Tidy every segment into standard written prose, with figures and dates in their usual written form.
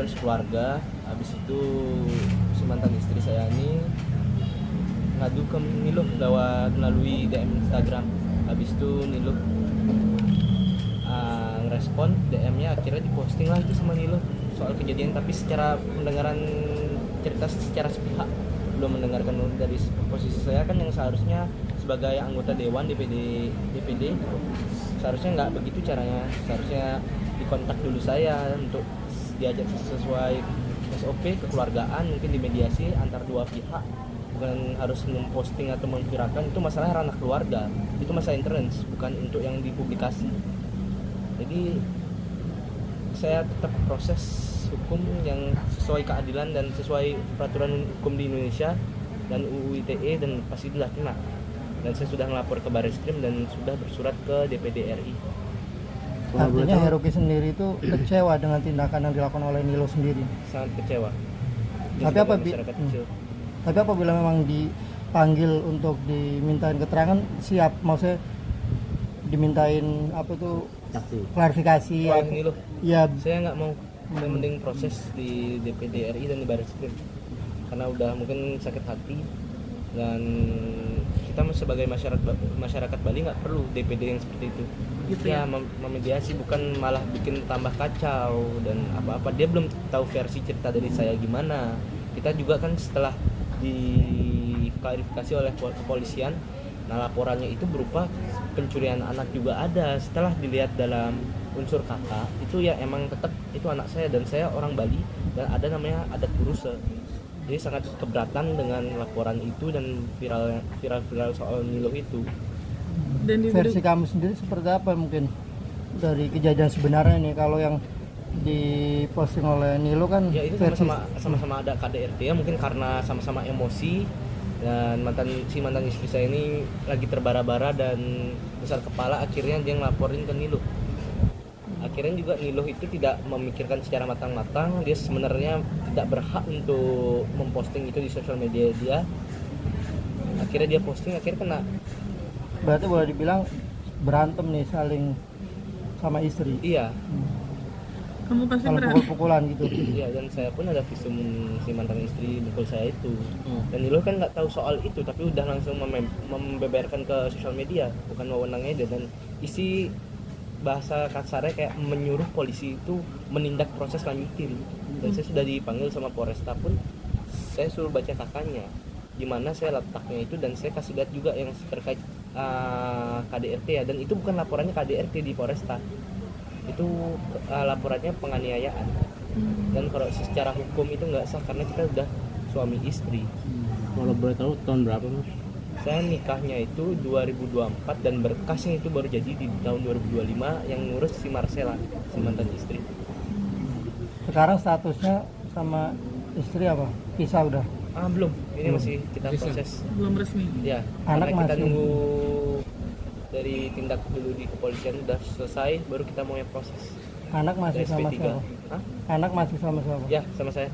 laporan sekeluarga. Habis itu si mantan istri saya ini ngadu ke Niluh lewat melalui DM Instagram. Habis itu Niluh ngerespon DM-nya, akhirnya diposting lah itu sama Niluh soal kejadian, tapi secara pendengaran cerita secara sepihak, belum mendengarkan dari posisi saya kan yang seharusnya sebagai anggota dewan DPD seharusnya nggak begitu caranya. Seharusnya dikontak dulu saya untuk diajak sesuai SOP kekeluargaan, mungkin dimediasi antar dua pihak, bukan harus memposting atau memviralkan. Itu masalah ranah keluarga, itu masalah internets, bukan untuk yang dipublikasi. Jadi saya tetap proses hukum yang sesuai keadilan dan sesuai peraturan hukum di Indonesia dan UU ITE, dan pasti sudah kena. Dan saya sudah melapor ke Barreskrim dan sudah bersurat ke DPD RI. Artinya Heruki sendiri itu kecewa dengan tindakan yang dilakukan oleh Niluh sendiri. Sangat kecewa. Tapi apabila memang dipanggil untuk dimintain keterangan, siap, maksudnya dimintain apa tuh klarifikasi ya, Niluh. Ya, saya nggak mau. Yang penting proses di DPD RI dan di Barreskrim, karena udah mungkin sakit hati, dan kita sebagai masyarakat Bali nggak perlu DPD yang seperti itu. Gitu ya, memediasi, bukan malah bikin tambah kacau dan apa-apa. Dia belum tahu versi cerita dari saya gimana. Kita juga kan setelah diklarifikasi oleh kepolisian, nah laporannya itu berupa pencurian anak juga ada. Setelah dilihat dalam unsur kakak, itu ya emang tetap itu anak saya, dan saya orang Bali dan ada namanya adat Kuruse. Jadi sangat keberatan dengan laporan itu dan viral soal Niluh itu. Dan versi kamu sendiri seperti apa mungkin dari kejadian sebenarnya nih, kalau yang diposting oleh Niluh kan? Ya itu sama-sama ada KDRT ya, mungkin karena sama-sama emosi, dan mantan istri saya ini lagi terbara-bara dan besar kepala, akhirnya dia ngelaporin ke Niluh. Akhirnya juga Niluh itu tidak memikirkan secara matang-matang, dia sebenarnya tidak berhak untuk memposting itu di sosial media dia. Akhirnya dia posting, akhirnya kena. Berarti boleh dibilang berantem nih, saling sama istri. Iya. Kamu pasti pukul-pukulan gitu. Iya, dan saya pun ada visum si mantan istri mukul saya itu. Dan Niluh kan nggak tahu soal itu, tapi udah langsung membeberkan ke sosial media, bukan wewenangnya dia. Dan isi bahasa kasarnya kayak menyuruh polisi itu menindak proses lanjutin. Dan saya sudah dipanggil sama Polresta pun, saya suruh baca kakaknya gimana saya letaknya itu, dan saya kasih lihat juga yang terkait KDRT ya. Dan itu bukan laporannya KDRT di Polresta, itu laporannya penganiayaan. Dan kalau secara hukum itu nggak sah karena kita udah suami istri. Kalau boleh tahu tahun berapa mas? Saya nikahnya itu 2024 dan berkasnya itu baru jadi di tahun 2025, yang ngurus si Marcella, si mantan istri. Sekarang statusnya sama istri apa? Pisah udah? Belum, ini masih kita proses. Belum resmi. Ya, anak karena kita masih nunggu dari tindak dulu di kepolisian udah selesai, baru kita mau proses. Anak masih sama SP3. siapa? Anak masih sama siapa? Ya, sama saya.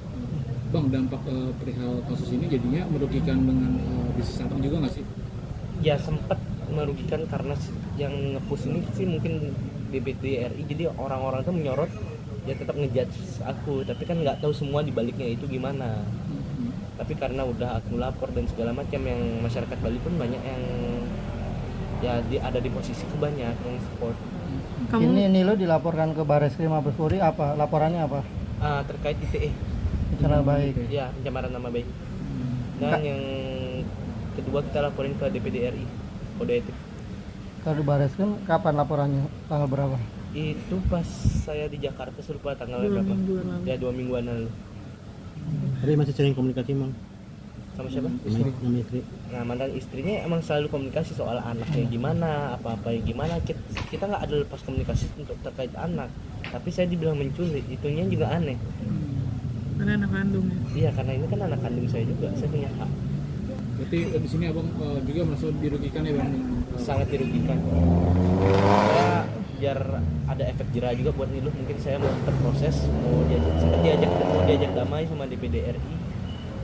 Bang, dampak perihal kasus ini jadinya merugikan dengan bisnis abang juga nggak sih? Ya sempat merugikan karena yang nge-push ini sih mungkin DPD RI, jadi orang-orang tuh menyorot ya tetap ngejudge aku, tapi kan nggak tahu semua di baliknya itu gimana. Tapi karena udah aku lapor dan segala macam, yang masyarakat Bali pun banyak yang ya ada di posisi kebanyak yang support. Ini Niluh dilaporkan ke Barreskrim Mabes Polri, apa laporannya apa? Terkait ITE. Pencemaran baik. Ya, pencemaran nama baik. Dan yang kedua kita laporin ke DPD RI, kode etik. Kalau di Barreskrim kapan laporannya? Tanggal berapa? Itu pas saya di Jakarta, lupa tanggal berapa. Ya 2 mingguan lalu. Tapi masih sering komunikasi emang? Sama siapa? Sama istri. Nah, mantan istrinya emang selalu komunikasi soal anaknya gimana, apa-apa gimana. Kita nggak ada lepas komunikasi untuk terkait anak. Tapi saya dibilang menculik, itunya juga aneh. Karena anak kandung ya? Iya, karena ini kan anak kandung saya juga, saya punya hak. Berarti di sini abang juga merasa dirugikan ya bang? Sangat dirugikan. Ya, biar ada efek jerah juga buat Niluh, mungkin saya mau terproses, sempat diajak damai sama DPD RI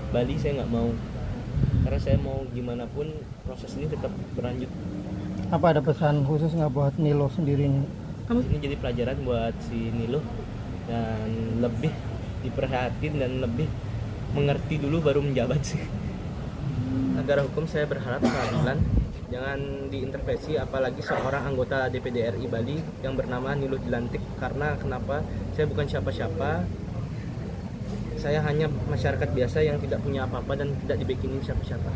Bali, saya nggak mau, karena saya mau gimana pun proses ini tetap berlanjut. Apa ada pesan khusus nggak buat Niluh sendiri nih? Ini jadi pelajaran buat si Niluh, dan lebih diperhatiin dan lebih mengerti dulu baru menjabat sih. Negara hukum saya berharap keadilan, jangan diintervensi apalagi seorang anggota DPD RI Bali yang bernama Niluh Dilantik. Karena kenapa? Saya bukan siapa-siapa, saya hanya masyarakat biasa yang tidak punya apa-apa dan tidak dibikinin siapa-siapa.